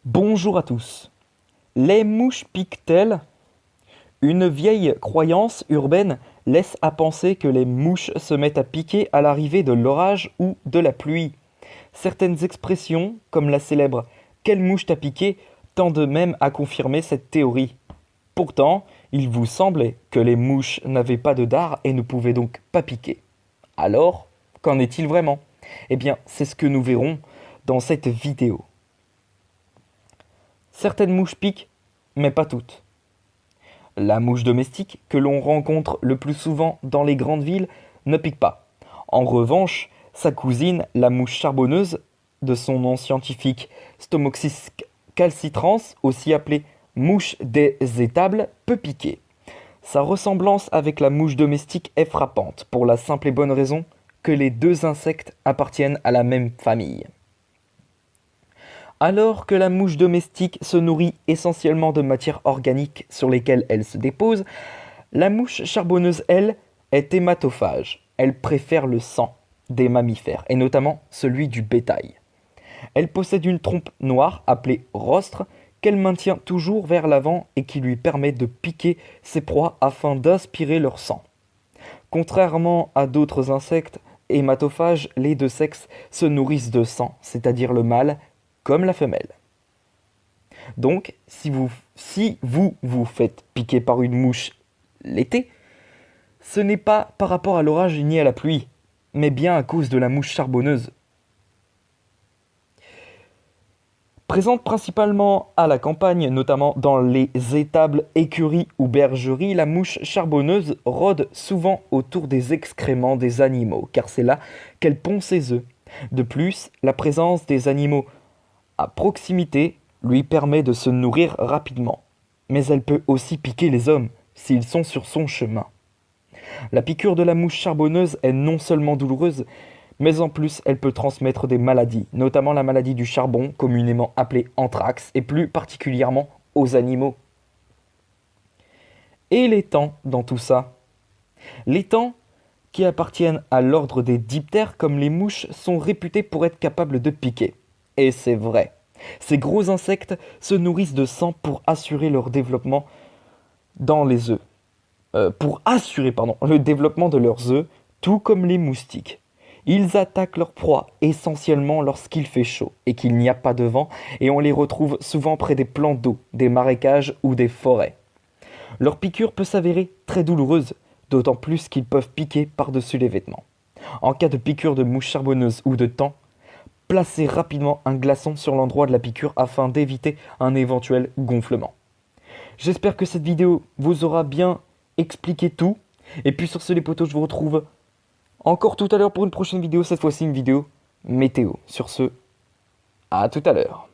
Bonjour à tous. Les mouches piquent-elles? Une vieille croyance urbaine laisse à penser que les mouches se mettent à piquer à l'arrivée de l'orage ou de la pluie. Certaines expressions, comme la célèbre «Quelle mouche t'a piqué?» tendent même à confirmer cette théorie. Pourtant, il vous semblait que les mouches n'avaient pas de dard et ne pouvaient donc pas piquer. Alors, qu'en est-il vraiment? Eh bien, c'est ce que nous verrons dans cette vidéo. Certaines mouches piquent, mais pas toutes. La mouche domestique, que l'on rencontre le plus souvent dans les grandes villes, ne pique pas. En revanche, sa cousine, la mouche charbonneuse, de son nom scientifique Stomoxys calcitrans, aussi appelée mouche des étables, peut piquer. Sa ressemblance avec la mouche domestique est frappante, pour la simple et bonne raison que les deux insectes appartiennent à la même famille. Alors que la mouche domestique se nourrit essentiellement de matières organiques sur lesquelles elle se dépose, la mouche charbonneuse, elle, est hématophage. Elle préfère le sang des mammifères, et notamment celui du bétail. Elle possède une trompe noire appelée rostre qu'elle maintient toujours vers l'avant et qui lui permet de piquer ses proies afin d'aspirer leur sang. Contrairement à d'autres insectes hématophages, les deux sexes se nourrissent de sang, c'est-à-dire le mâle comme la femelle. Donc, si vous vous faites piquer par une mouche l'été, ce n'est pas par rapport à l'orage ni à la pluie, mais bien à cause de la mouche charbonneuse. Présente principalement à la campagne, notamment dans les étables, écuries ou bergeries, la mouche charbonneuse rôde souvent autour des excréments des animaux, car c'est là qu'elle pond ses œufs. De plus, la présence des animaux à proximité lui permet de se nourrir rapidement. Mais elle peut aussi piquer les hommes s'ils sont sur son chemin. La piqûre de la mouche charbonneuse est non seulement douloureuse, mais en plus elle peut transmettre des maladies, notamment la maladie du charbon, communément appelée anthrax, et plus particulièrement aux animaux. Et les tans dans tout ça? Les tans, qui appartiennent à l'ordre des diptères comme les mouches, sont réputés pour être capables de piquer. Et c'est vrai. Ces gros insectes se nourrissent de sang pour assurer leur développement dans les œufs. Pour assurer le développement de leurs œufs, tout comme les moustiques. Ils attaquent leur proie essentiellement lorsqu'il fait chaud et qu'il n'y a pas de vent, et on les retrouve souvent près des plans d'eau, des marécages ou des forêts. Leur piqûre peut s'avérer très douloureuse, d'autant plus qu'ils peuvent piquer par-dessus les vêtements. En cas de piqûre de mouche charbonneuse ou de tans, placez rapidement un glaçon sur l'endroit de la piqûre afin d'éviter un éventuel gonflement. J'espère que cette vidéo vous aura bien expliqué tout. Et puis sur ce les potos, je vous retrouve encore tout à l'heure pour une prochaine vidéo, cette fois-ci une vidéo météo. Sur ce, à tout à l'heure.